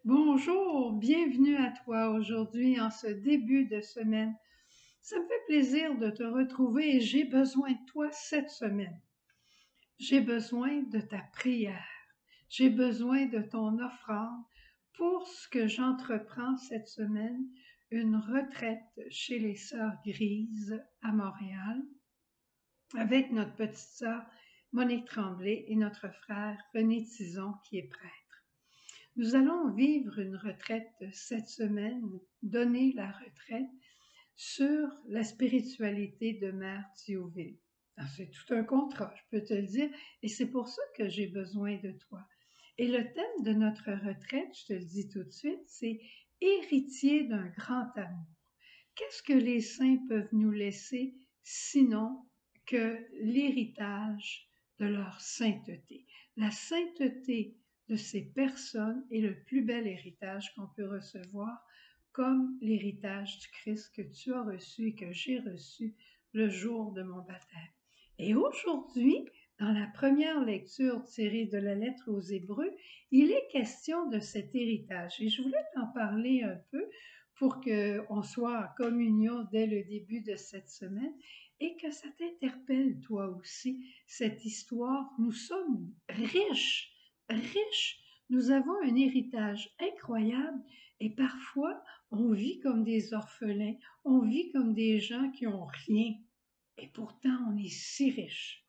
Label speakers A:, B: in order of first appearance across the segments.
A: Bonjour, bienvenue à toi aujourd'hui en ce début de semaine. Ça me fait plaisir de te retrouver et j'ai besoin de toi cette semaine. J'ai besoin de ta prière. J'ai besoin de ton offrande pour ce que j'entreprends cette semaine, une retraite chez les Sœurs Grises à Montréal avec notre petite sœur Monique Tremblay et notre frère René Tison qui est prêtre. Nous allons vivre une retraite cette semaine, donner la retraite sur la spiritualité de Mère Thiouville. C'est tout un contrat, je peux te le dire, et c'est pour ça que j'ai besoin de toi. Et le thème de notre retraite, je te le dis tout de suite, c'est héritier d'un grand amour. Qu'est-ce que les saints peuvent nous laisser sinon que l'héritage de leur sainteté? La sainteté de ces personnes est le plus bel héritage qu'on peut recevoir, comme l'héritage du Christ que tu as reçu et que j'ai reçu le jour de mon baptême. Et aujourd'hui, dans la première lecture tirée de la lettre aux Hébreux, il est question de cet héritage. Et je voulais t'en parler un peu pour qu'on soit en communion dès le début de cette semaine et que ça t'interpelle toi aussi, cette histoire. Nous sommes riches, riches. Nous avons un héritage incroyable et parfois on vit comme des orphelins, on vit comme des gens qui ont rien et pourtant on est si riches.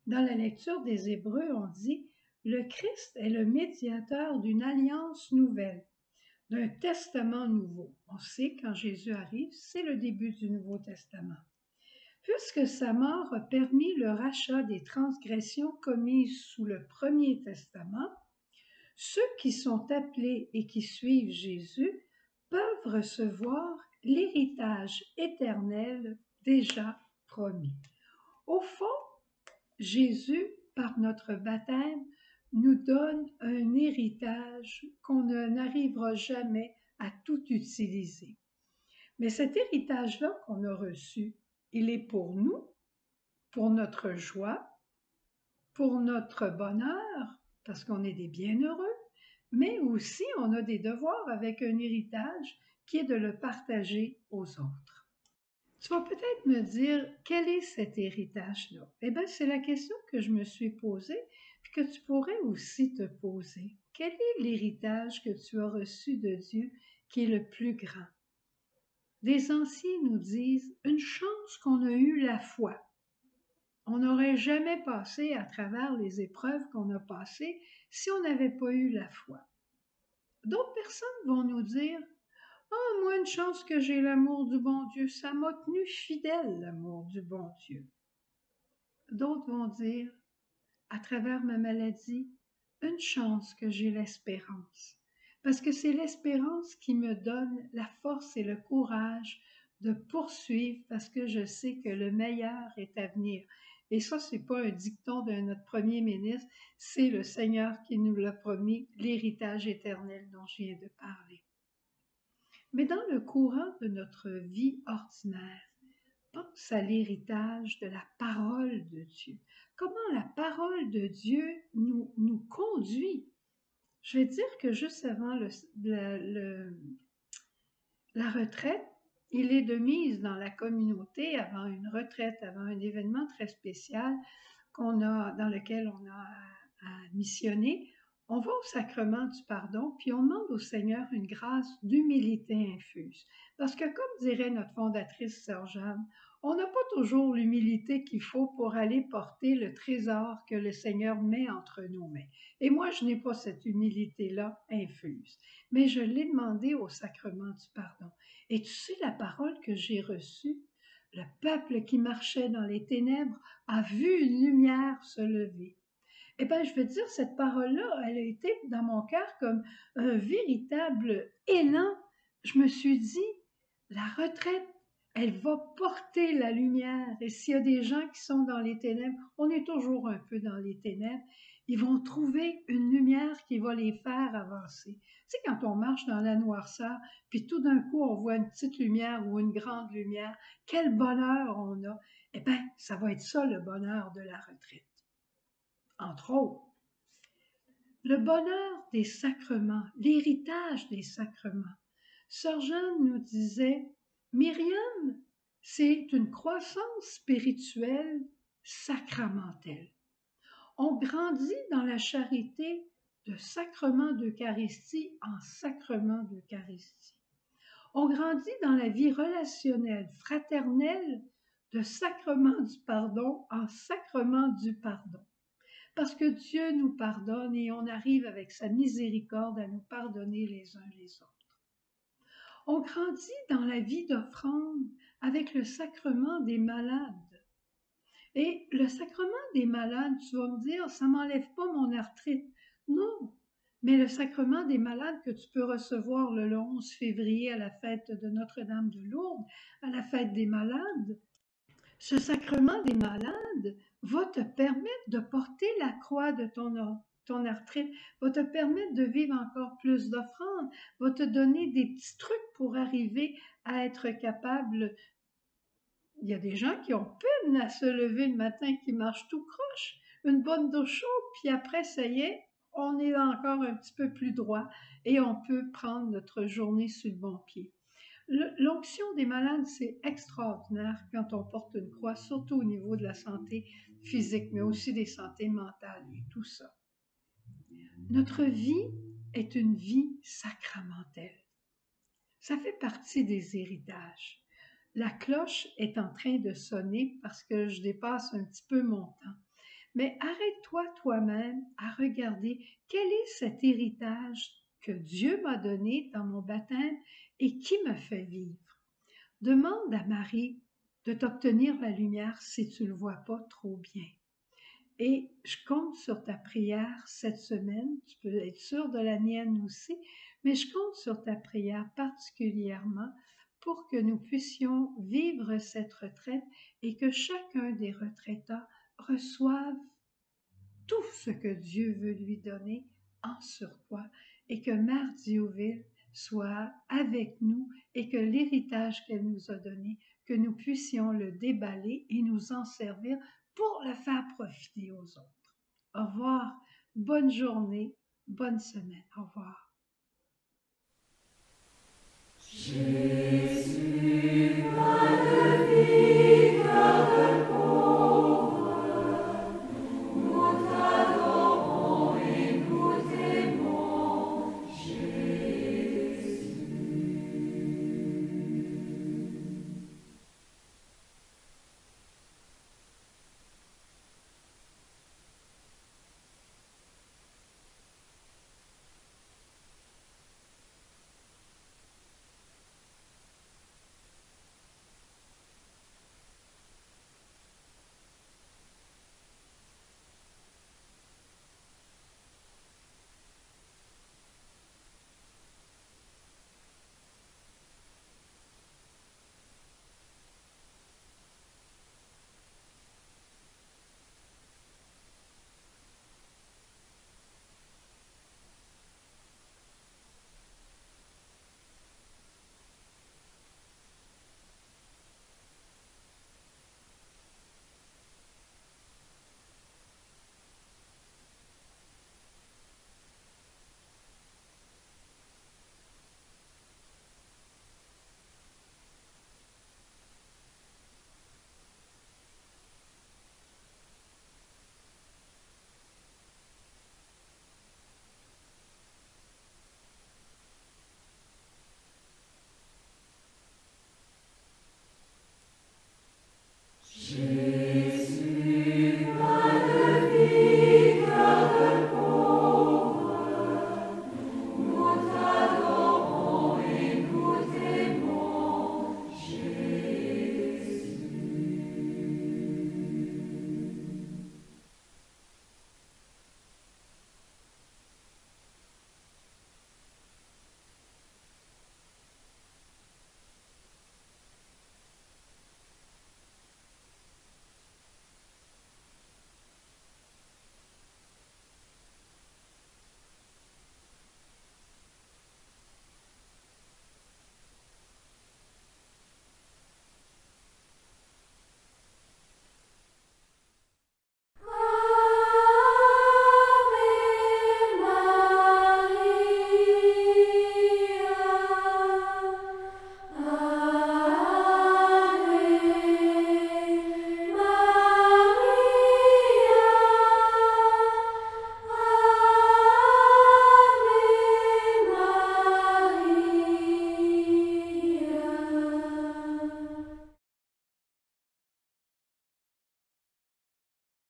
A: Dans la lecture des Hébreux, on dit le Christ est le médiateur d'une alliance nouvelle, d'un testament nouveau. On sait quand Jésus arrive, c'est le début du Nouveau Testament. Puisque sa mort a permis le rachat des transgressions commises sous le Premier Testament, ceux qui sont appelés et qui suivent Jésus peuvent recevoir l'héritage éternel déjà promis. Au fond, Jésus, par notre baptême, nous donne un héritage qu'on n'arrivera jamais à tout utiliser. Mais cet héritage-là qu'on a reçu, il est pour nous, pour notre joie, pour notre bonheur, parce qu'on est des bienheureux, mais aussi on a des devoirs avec un héritage qui est de le partager aux autres. Tu vas peut-être me dire, quel est cet héritage-là? Eh bien, c'est la question que je me suis posée, puis que tu pourrais aussi te poser. Quel est l'héritage que tu as reçu de Dieu qui est le plus grand? Des anciens nous disent, une chance qu'on a eu la foi. On n'aurait jamais passé à travers les épreuves qu'on a passées si on n'avait pas eu la foi. D'autres personnes vont nous dire, ah, moi, une chance que j'ai l'amour du bon Dieu, ça m'a tenu fidèle, l'amour du bon Dieu. D'autres vont dire, à travers ma maladie, une chance que j'ai l'espérance. Parce que c'est l'espérance qui me donne la force et le courage de poursuivre parce que je sais que le meilleur est à venir. Et ça, c'est pas un dicton de notre premier ministre, c'est le Seigneur qui nous l'a promis, l'héritage éternel dont je viens de parler. Mais dans le courant de notre vie ordinaire, pense à l'héritage de la parole de Dieu. Comment la parole de Dieu nous conduit. Je vais dire que juste avant la retraite, il est de mise dans la communauté, avant une retraite, avant un événement très spécial dans lequel on a à missionner, on va au sacrement du pardon, puis on demande au Seigneur une grâce d'humilité infuse. Parce que, comme dirait notre fondatrice Sœur Jeanne, on n'a pas toujours l'humilité qu'il faut pour aller porter le trésor que le Seigneur met entre nos mains. Et moi, je n'ai pas cette humilité-là infuse. Mais je l'ai demandé au sacrement du pardon. Et tu sais la parole que j'ai reçue? Le peuple qui marchait dans les ténèbres a vu une lumière se lever. Eh bien, je veux dire, cette parole-là, elle a été dans mon cœur comme un véritable élan. Je me suis dit, la retraite, elle va porter la lumière. Et s'il y a des gens qui sont dans les ténèbres, on est toujours un peu dans les ténèbres, ils vont trouver une lumière qui va les faire avancer. Tu sais, quand on marche dans la noirceur, puis tout d'un coup, on voit une petite lumière ou une grande lumière, quel bonheur on a. Eh bien, ça va être ça le bonheur de la retraite, entre autres. le bonheur des sacrements, l'héritage des sacrements. Sœur Jeanne nous disait, Myriam, c'est une croissance spirituelle sacramentelle. On grandit dans la charité de sacrement d'Eucharistie en sacrement d'Eucharistie. On grandit dans la vie relationnelle, fraternelle, de sacrement du pardon en sacrement du pardon. Parce que Dieu nous pardonne et on arrive avec sa miséricorde à nous pardonner les uns les autres. On grandit dans la vie d'offrande avec le sacrement des malades. Et le sacrement des malades, tu vas me dire, ça m'enlève pas mon arthrite. Non, mais le sacrement des malades que tu peux recevoir le 11 février à la fête de Notre-Dame de Lourdes, à la fête des malades, ce sacrement des malades va te permettre de porter la croix de ton arthrite, va te permettre de vivre encore plus d'offrandes, va te donner des petits trucs pour arriver à être capable. Il y a des gens qui ont peine à se lever le matin, qui marchent tout croche, une bonne douche chaude, puis après, ça y est, on est encore un petit peu plus droit et on peut prendre notre journée sur le bon pied. L'onction des malades, c'est extraordinaire quand on porte une croix, surtout au niveau de la santé physique, mais aussi des santé mentales et tout ça. Notre vie est une vie sacramentelle. Ça fait partie des héritages. La cloche est en train de sonner parce que je dépasse un petit peu mon temps. Mais arrête-toi toi-même à regarder quel est cet héritage que Dieu m'a donné dans mon baptême et qui me fait vivre. Demande à Marie de t'obtenir la lumière si tu ne le vois pas trop bien. Et je compte sur ta prière cette semaine, tu peux être sûr de la mienne aussi, mais je compte sur ta prière particulièrement pour que nous puissions vivre cette retraite et que chacun des retraitants reçoive tout ce que Dieu veut lui donner en surpoids et que Mère Diouville soit avec nous et que l'héritage qu'elle nous a donné, que nous puissions le déballer et nous en servir pour le faire profiter aux autres. Au revoir, bonne journée, bonne semaine, au revoir.
B: Jésus,